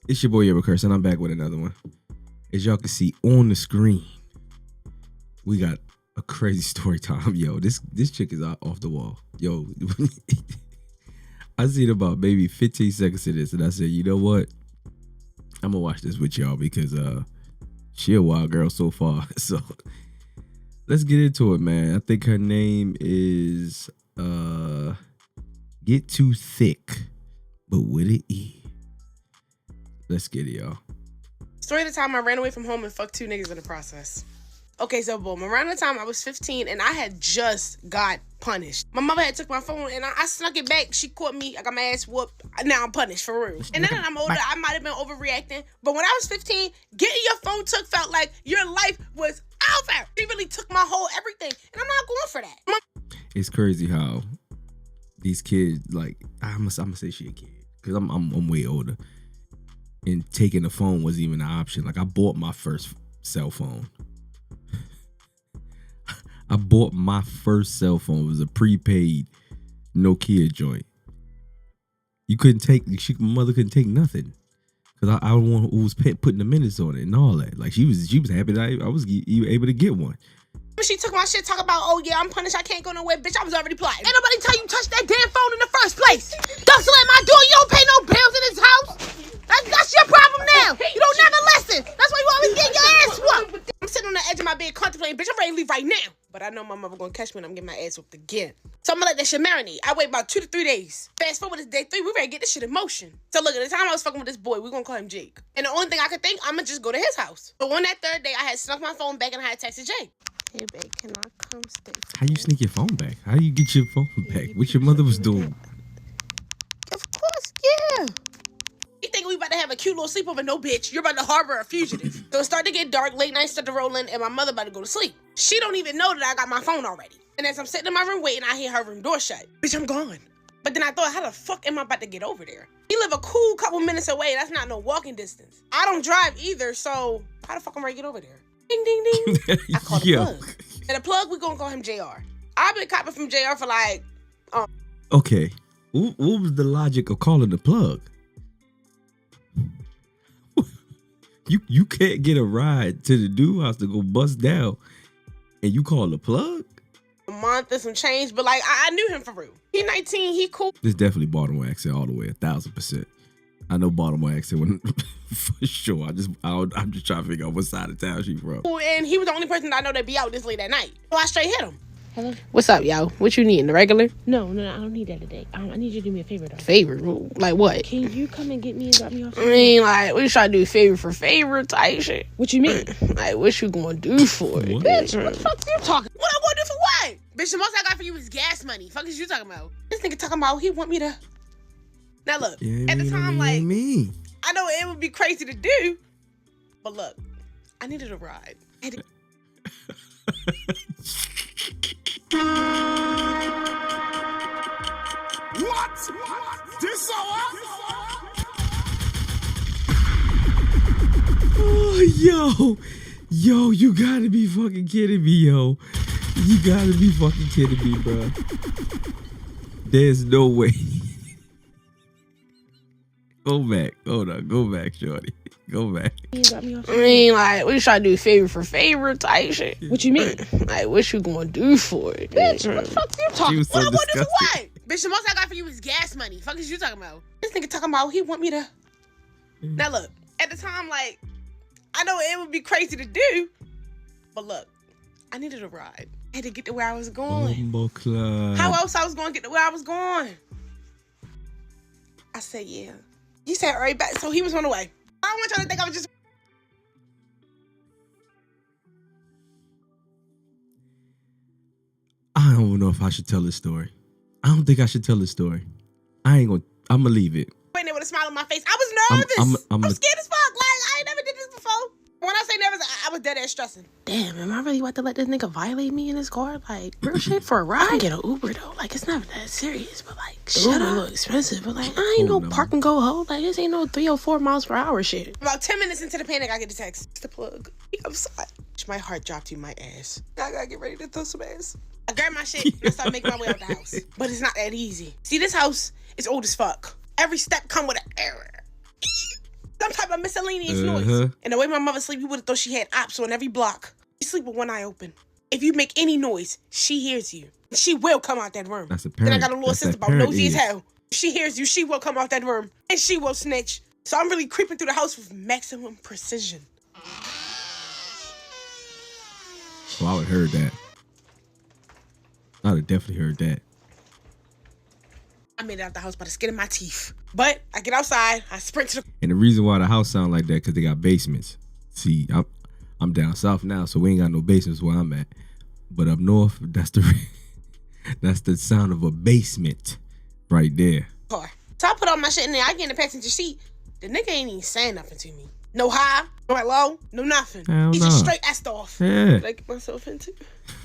It's your boy Urben Currse, and I'm back with another one. As y'all can see on the screen, we got a crazy story time. Yo, this chick is off the wall. Yo, I seen about maybe 15 seconds of this, and I said, you know what? I'm gonna watch this with y'all because she a wild girl so far. So let's get into it, man. I think her name is Get Too Thick, but with an E. Let's get it, y'all. Story of the time I ran away from home and fucked 2 niggas in the process. Okay, so boom, around the time I was 15 and I had just got punished. My mother had took my phone and I snuck it back. She caught me. I got my ass whooped. Now I'm punished for real. And then I'm older, I might have been overreacting. But when I was 15, getting your phone took felt like your life was over. She really took my whole everything. And I'm not going for that. It's crazy how these kids, like, I'm gonna say she a kid because I'm way older. And taking the phone wasn't even an option. Like, I bought my first cell phone. I bought my first cell phone. It was a prepaid Nokia joint. You couldn't take, my mother couldn't take nothing. Because I was the one who was putting the minutes on it and all that. Like, she was happy that I was able to get one. She took my shit, talk about, oh yeah, I'm punished, I can't go nowhere. Bitch, I was already plotting. Ain't nobody tell you touch that damn phone in the first place. Don't slam my door, you don't pay no bills in this house. That's your problem now. You don't never listen. That's why you always get your ass whooped. I'm sitting on the edge of my bed contemplating, bitch, I'm ready to leave right now. But I know my mother gonna catch me and I'm getting my ass whooped again. So I'm gonna let that shit marinate. I wait about 2 to 3 days. Fast forward to day 3, we ready to get this shit in motion. So look, at the time I was fucking with this boy, we gonna call him Jake. And the only thing I could think, I'm gonna just go to his house. But on that 3rd day, I had snuck my phone back and I had texted Jake. Hey babe, can I come stay? How you sneak your phone back? How you get your phone back? What your mother was doing? Of course, yeah. You think we about to have a cute little sleepover? No, bitch. You're about to harbor a fugitive. So it started to get dark, late nights started to roll in, and my mother about to go to sleep. She don't even know that I got my phone already. And as I'm sitting in my room waiting, I hear her room door shut. Bitch, I'm gone. But then I thought, how the fuck am I about to get over there? We live a cool couple minutes away. That's not no walking distance. I don't drive either, so how the fuck am I gonna get over there? Ding, ding, ding. I called the plug. And the plug, we gonna call him JR. I've been copping from JR for like... Okay. What was the logic of calling the plug? You can't get a ride to the dude house to go bust down and you call the plug? A month and some change, but like, I knew him for real. He 19, he cool. This definitely Baltimore accent all the way, 1,000%. I know Baltimore accent when, for sure. I'm just trying to figure out what side of town she from. And he was the only person that I know that be out this late at night. So I straight hit him. Hello? What's up, yo? What you need? The regular? No, I don't need that today. I need you to do me a favor, though. Favor? Like what? Can you come and get me and drop me off? I mean, like, we try to do favor for favor type shit. What you mean? Like, what you gonna do for it? What? Bitch, what the fuck you talking? What I gonna do for what? Bitch, the most I got for you is gas money. Fuck is you talking about? This nigga talking about he want me to... Now look, at the time, like... I know it would be crazy to do, but look, I needed a ride. What? This hour? Oh, yo, you gotta be fucking kidding me, yo. You gotta be fucking kidding me, bro. There's no way. Go back. Hold on. Go back, shorty. Go back. I mean, like, we try to do favor for favor type shit. What you mean? Like, what you gonna do for it? Bitch, what the fuck you talking? So what I gonna do for what? Bitch, the most I got for you is gas money. Fuck is you talking about? This nigga talking about he want me to... Now look, at the time, like, I know it would be crazy to do, but look, I needed a ride. I had to get to where I was going. How else I was going to get to where I was going? I said, yeah. He said, all right, back. So he was on the way. I don't want y'all to think I was just... I don't know if I should tell this story. I don't think I should tell this story. I'm gonna leave it. Waiting there with a smile on my face. I was nervous. I'm scared as fuck. Like, I ain't never did this before. When I say nervous, I was dead ass stressing. Damn, am I really about to let this nigga violate me in his car? Like, real shit for a ride? I can get an Uber though. Like, it's not that serious, but like, shut up. A little expensive, but like, I ain't no park and go ho. Like, this ain't no 3 or 4 miles per hour shit. About 10 minutes into the panic, I get the text. It's the plug. I'm sorry. My heart dropped in my ass. I gotta get ready to throw some ass. I grabbed my shit and I started making my way out the house. But it's not that easy. See, this house is old as fuck. Every step come with an error. Some type type of miscellaneous noise. And the way my mother sleep, you would have thought she had ops on every block. She sleep with one eye open. If you make any noise, she hears you. She will come out that room. That's a Then parent. I got a little sister about nosy as hell. If she hears you, she will come out that room. And she will snitch. So I'm really creeping through the house with maximum precision. Well, I would have heard that. I would have definitely heard that. I made it out the house by the skin of my teeth. But I get outside, I sprint to the... And the reason why the house sound like that, because they got basements. See, I'm down south now, so we ain't got no basements where I'm at. But up north, that's the sound of a basement right there. car. So I put all my shit in there. I get in the passenger seat. The nigga ain't even saying nothing to me. No hi, no hello, no nothing. Hell He no. just straight assed off. Yeah. Did I get myself into?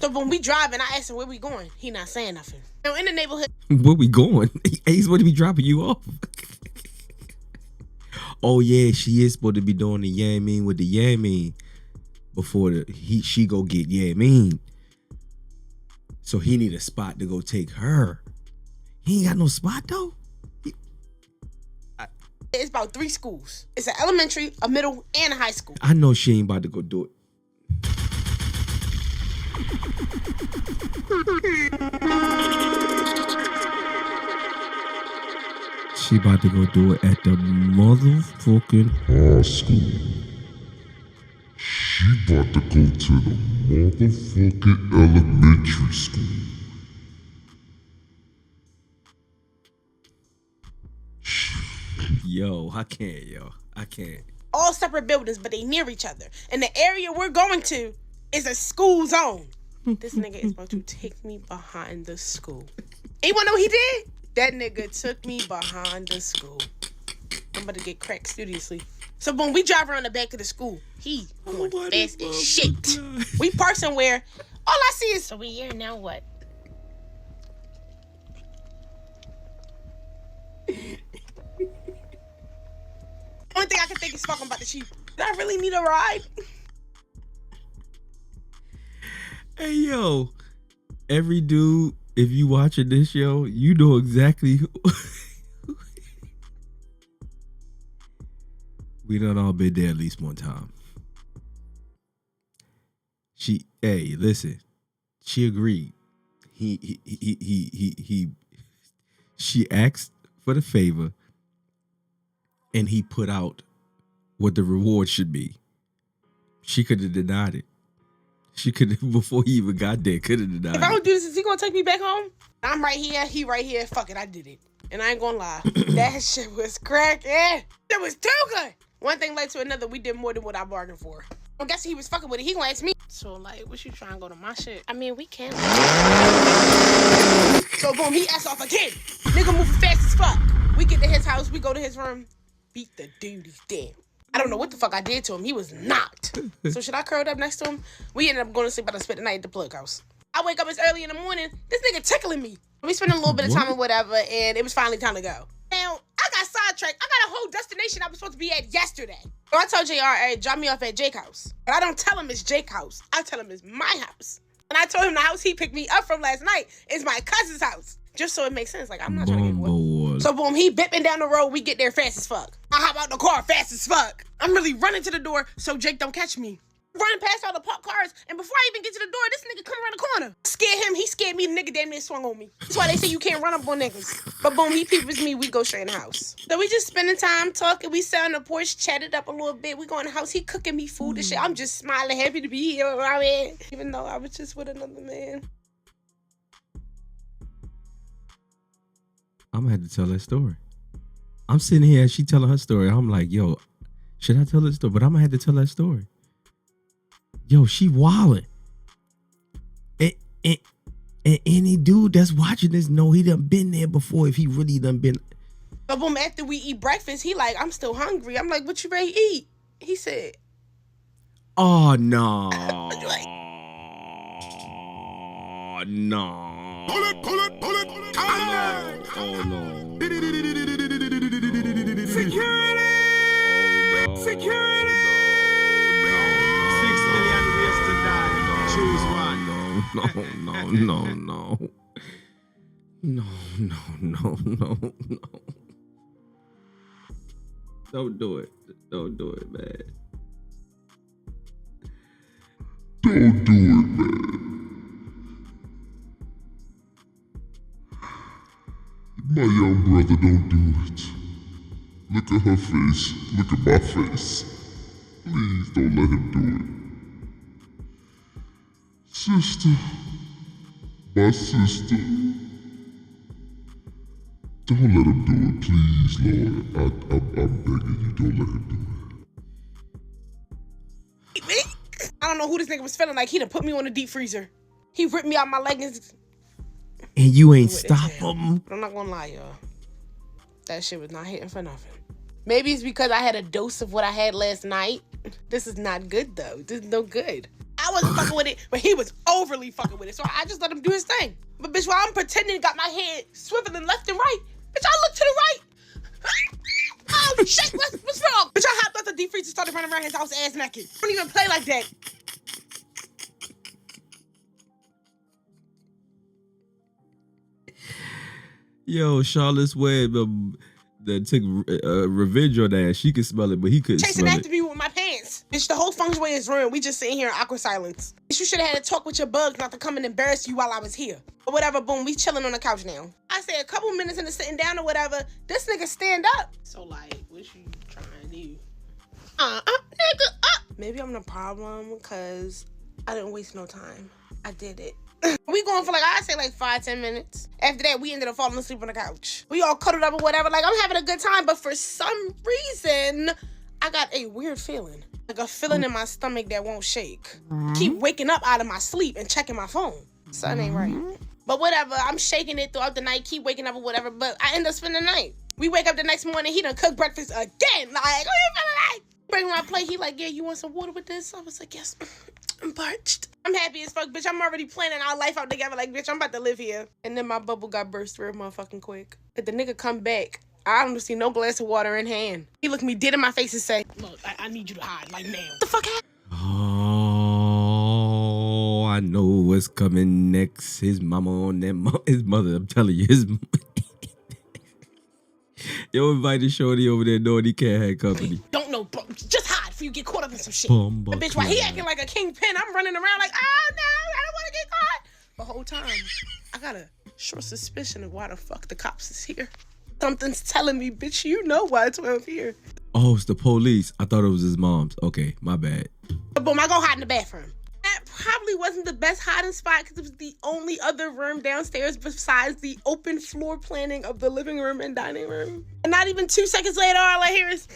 So when we driving, I asked him where we going. He not saying nothing. Now in the neighborhood. Where we going? He's supposed to be dropping you off. Oh yeah, she is supposed to be doing the yamming with the yamming before she go get yamming. So he need a spot to go take her. He ain't got no spot though. It's about 3 schools. It's an elementary, a middle, and a high school. I know she ain't about to go do it. She about to go do it at the motherfucking high school. She about to go to the motherfucking elementary school. Yo, I can't. All separate buildings, but they near each other. And the area we're going to is a school zone. This nigga is about to take me behind the school. And you wanna know what he did? That nigga took me behind the school. I'm about to get cracked studiously. So when we drive around the back of the school, he going fast as shit. We park somewhere. All I see is... So we here, now what? Only thing I can think is fucking about the sheep. Did I really need a ride? Hey yo, every dude, if you watching this show, you know exactly who. We done all been there at least one time. Hey, listen, she agreed. She asked for the favor, and he put out what the reward should be. She could have denied it. She could have, before he even got there, could have denied it. If I don't do this, is he gonna take me back home? I'm right here, he right here. Fuck it, I did it. And I ain't gonna lie, that shit was cracking. It was too good. One thing led to another. We did more than what I bargained for. I'm guessing he was fucking with it. He gonna ask me. So, like, what you trying to go to my shit? I mean, we can. So boom, he ass off again. Nigga moving fast as fuck. We get to his house, we go to his room, beat the dude, he's dead. I don't know what the fuck I did to him. He was knocked. So should I curl up next to him? We ended up going to sleep, but I spent the night at the plug house. I wake up, it's early in the morning. This nigga tickling me. We spent a little bit of time or whatever, and it was finally time to go. Now, I got sidetracked. I got a whole destination I was supposed to be at yesterday. So I told JR, hey, drop me off at Jake's house. But I don't tell him it's Jake's house. I tell him it's my house. And I told him the house he picked me up from last night is my cousin's house. Just so it makes sense. Like, I'm not trying to get away. So boom, he bipping down the road. We get there fast as fuck. I hop out the car fast as fuck. I'm really running to the door so Jake don't catch me. Running past all the parked cars, and before I even get to the door, this nigga come around the corner. Scared him, he scared me, the nigga damn near swung on me. That's why they say you can't run up on niggas. But boom, he peeps me, we go straight in the house. So we just spending time talking, we sat on the porch, chatted up a little bit, we go in the house, he cooking me food and shit. I'm just smiling, happy to be here where I'm at, even though I was just with another man. I'm gonna have to tell that story. I'm sitting here, she telling her story. I'm like, yo, should I tell this story? But I'm gonna have to tell that story. Yo, she wildin'. And any dude that's watching this know he done been there before if he really done been. But boom, after we eat breakfast, he like, I'm still hungry. I'm like, what you ready to eat? He said, oh, no. Like, no. Pull it, pull it, pull it. Oh, no. Security! Oh, no. Security! No. 6 million ways to die. Choose one. No. Don't do it. Don't do it, man. Don't do it, man. My young brother, don't do it. Look at her face. Look at my face. Please don't let him do it. Sister. My sister. Don't let him do it, please, Lord. I'm begging you, don't let him do it. Me? I don't know who this nigga was feeling like. He done put me on the deep freezer. He ripped me out my leggings. And you ain't stop him. I'm not gonna lie, y'all. That shit was not hitting for nothing. Maybe it's because I had a dose of what I had last night. This is not good, though. This is no good. I wasn't fucking with it, but he was overly fucking with it. So I just let him do his thing. But bitch, while I'm pretending got my head swiveling left and right, bitch, I look to the right. Oh, shit, what's wrong? Bitch, I hopped out the deep freezer and started running around his house ass naked. I don't even play like that. Yo, Charlotte's Web that took revenge on that. She could smell it, but he couldn't Chasing smell after me with my pants. Bitch, the whole functionway is ruined. We just sitting here in awkward silence. Bitch, you should have had a talk with your bugs not to come and embarrass you while I was here. But whatever, boom, we chilling on the couch now. I say a couple minutes into sitting down or whatever, this nigga stand up. So, like, what you trying to do? Nigga, Maybe I'm the problem because I didn't waste no time. I did it. We going for I say 5-10 minutes. After that, we ended up falling asleep on the couch. We all cuddled up or whatever. Like, I'm having a good time, but for some reason, I got a weird feeling. Like a feeling in my stomach that won't shake. Keep waking up out of my sleep and checking my phone. Something ain't right. But whatever, I'm shaking it throughout the night, keep waking up or whatever, but I end up spending the night. We wake up the next morning, he done cooked breakfast again. Like, what you feeling like? Bring my plate, he like, yeah, you want some water with this? I was like, yes, I'm parched. I'm happy as fuck, bitch. I'm already planning our life out together. Like, bitch, I'm about to live here. And then my bubble got burst real motherfucking quick. But the nigga come back. I don't see no glass of water in hand. He looked me dead in my face and say, Look, I need you to hide, like, now. what the fuck happened? Oh, I know what's coming next. His mama on that his mother. I'm telling you, his. Yo, invited Shorty over there knowing he can't have company. Don't know, bro. Just hide before you get caught up in some shit. Bumba The bitch, while he acting like a kingpin, I'm running around like, oh no, I don't want to get caught. The whole time, I got a short suspicion of why the fuck the cops is here. Something's telling me, bitch, you know why 12 here. Oh, it's the police. I thought it was his mom's. Okay, my bad. But boom, I go hide in the bathroom. That probably wasn't the best hiding spot because it was the only other room downstairs besides the open floor planning of the living room and dining room. And not even 2 seconds later, all I hear is,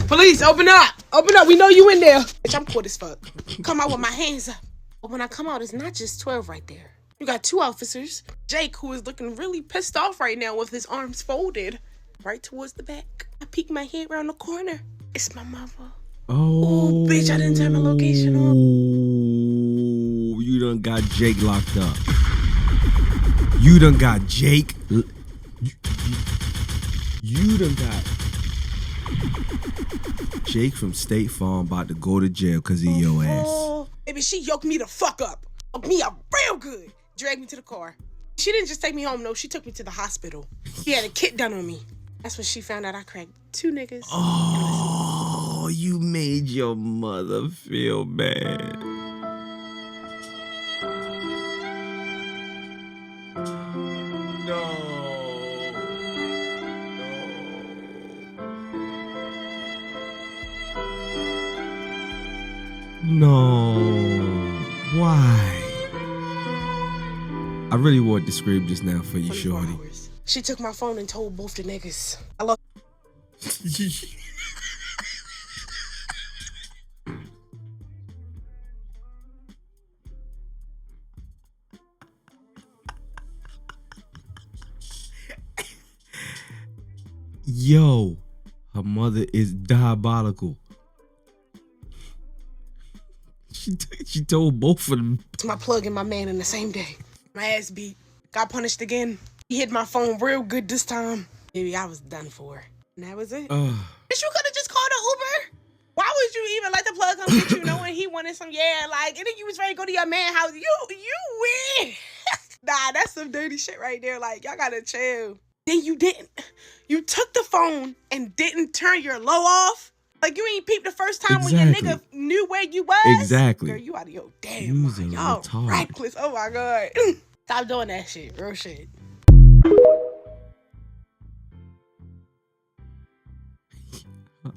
police, open up. Open up. We know you in there. Bitch, I'm cool as fuck. Come out with my hands up. But when I come out, it's not just 12 right there. You got 2 officers. Jake, who is looking really pissed off right now with his arms folded, right towards the back. I peek my head around the corner. It's my mother. Oh, bitch, I didn't turn my location on. Oh, you done got Jake locked up. You done got Jake. You done got Jake from State Farm about to go to jail because of your ass. Baby, she yoked me the fuck up. Yoked me up real good. Dragged me to the car. She didn't just take me home, no. She took me to the hospital. She had a kit done on me. That's when she found out I cracked 2 niggas. Oh, you made your mother feel bad. No. Why? I really wanted to scream just now for you, shorty. She took my phone and told both the niggas. I love. Yo, her mother is diabolical. She told both of them. To my plug and my man in the same day. My ass beat. Got punished again. He hit my phone real good this time. Baby, I was done for. And that was it. Bitch, you could have just called an Uber. Why would you even let the plug come get you knowing he wanted some, and then you was ready to go to your man's house. You win. Nah, that's some dirty shit right there. Like, y'all gotta chill. then you didn't. You took the phone and didn't turn your low off. Like you ain't peeped the first time when your nigga knew where you was. Exactly. Girl, you out of your damn mind. Y'all reckless. Oh my God. Stop doing that shit. Real shit.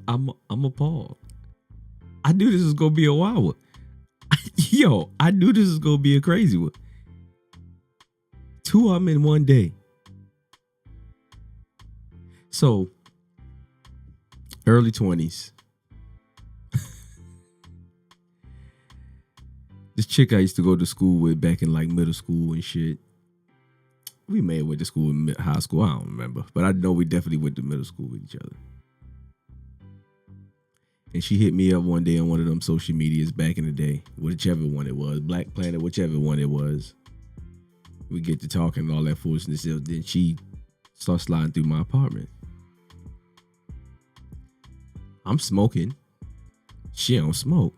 I'm appalled. I knew this was gonna be a wild one. Yo, I knew this was gonna be a crazy one. 2 of them in one day. So, early 20s. This chick I used to go to school with back in like middle school and shit. We may have went to school in high school. I don't remember. But I know we definitely went to middle school with each other. And she hit me up one day on one of them social medias back in the day. Whichever one it was. Black Planet, whichever one it was. We get to talking and all that foolishness. Then she starts sliding through my apartment. I'm smoking. She don't smoke.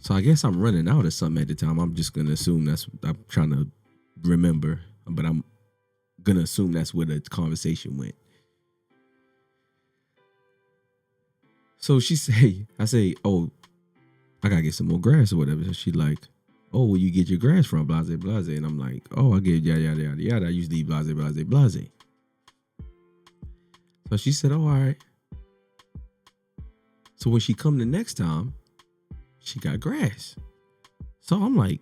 So I guess I'm running out of something at the time. I'm just going to assume I'm trying to remember. But I'm going to assume that's where the conversation went. So I say, oh, I got to get some more grass or whatever. So she like, oh, where you get your grass from? Blase, blase. And I'm like, oh, I get yada, yada, yada, yada. I usually eat blase, blase, blase. So she said, oh, all right. So when she come the next time, she got grass. So I'm like,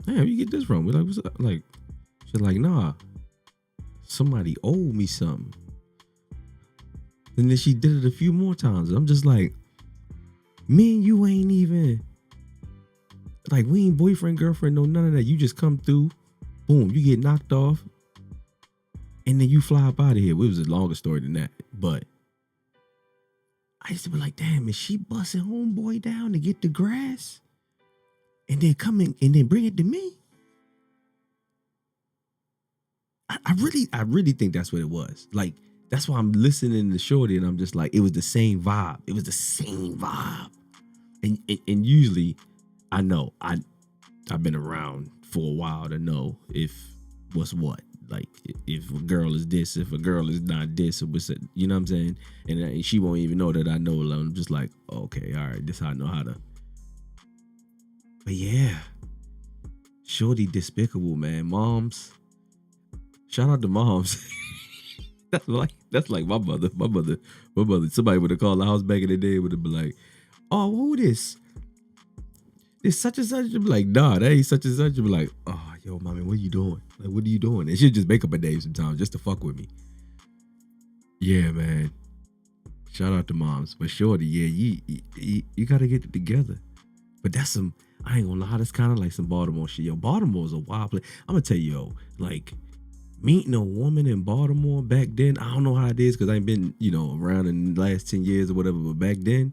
damn, where you get this from? We're like, what's up? Like, she's like, nah, somebody owed me something. And then she did it a few more times. I'm just like, me and you ain't even, like, we ain't boyfriend, girlfriend, no, none of that. You just come through, boom, you get knocked off, and then you fly up out of here. It was a longer story than that. But I used to be like, damn, is she busting homeboy down to get the grass? And then come in and then bring it to me? I really think that's what it was. Like, that's why I'm listening to Shorty and I'm just like, it was the same vibe. It was the same vibe. And usually, I know, I've been around for a while to know if what's what. Like, if a girl is this, if a girl is not this, or what's it, you know what I'm saying? And she won't even know that I know. I'm just like, okay, all right, this how I know how to. But yeah, Shorty despicable, man. Moms, shout out to moms. That's like my mother. Somebody would have called the house back in the day, would have been like, oh, who this? It's such and such. You'd be like, nah, that ain't such and such. You'd be like, oh, yo, mommy, what are you doing? Like, what are you doing? And she'll just make up a name sometimes just to fuck with me. Yeah, man. Shout out to moms. But Shorty, yeah, you got to get it together. But that's some, I ain't gonna lie, that's kind of like some Baltimore shit. Yo, Baltimore's a wild place. I'm gonna tell you, yo, like, meeting a woman in Baltimore back then, I don't know how it is because I ain't been, around in the last 10 years or whatever, but back then,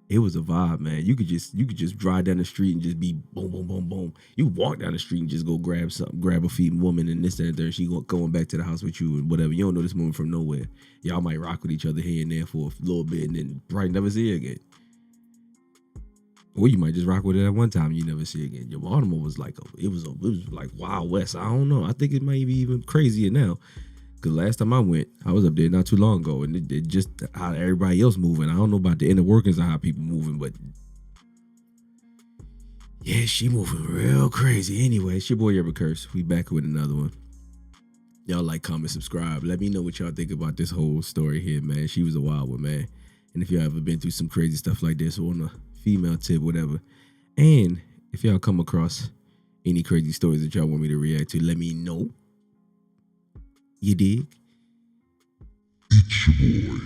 it was a vibe, man. You could just drive down the street and just be boom, boom, boom, boom. You walk down the street and just go grab something, grab a feeding woman and this, that, and there. She going back to the house with you and whatever. You don't know this woman from nowhere. Y'all might rock with each other here and there for a little bit and then probably never see her again. Or you might just rock with her at one time and you never see her again. Your Baltimore was like it was like Wild West. I don't know. I think it might be even crazier now. Because last time I went, I was up there not too long ago, and it just how everybody else moving. I don't know about the inner workings of how people moving, but yeah, she moving real crazy. Anyway, it's your boy Urben Currse. We back with another one. Y'all like, comment, subscribe. Let me know what y'all think about this whole story here, man. She was a wild one, man. And if y'all ever been through some crazy stuff like this or on a female tip, whatever. And if y'all come across any crazy stories that y'all want me to react to, let me know. You dig? It's your boy.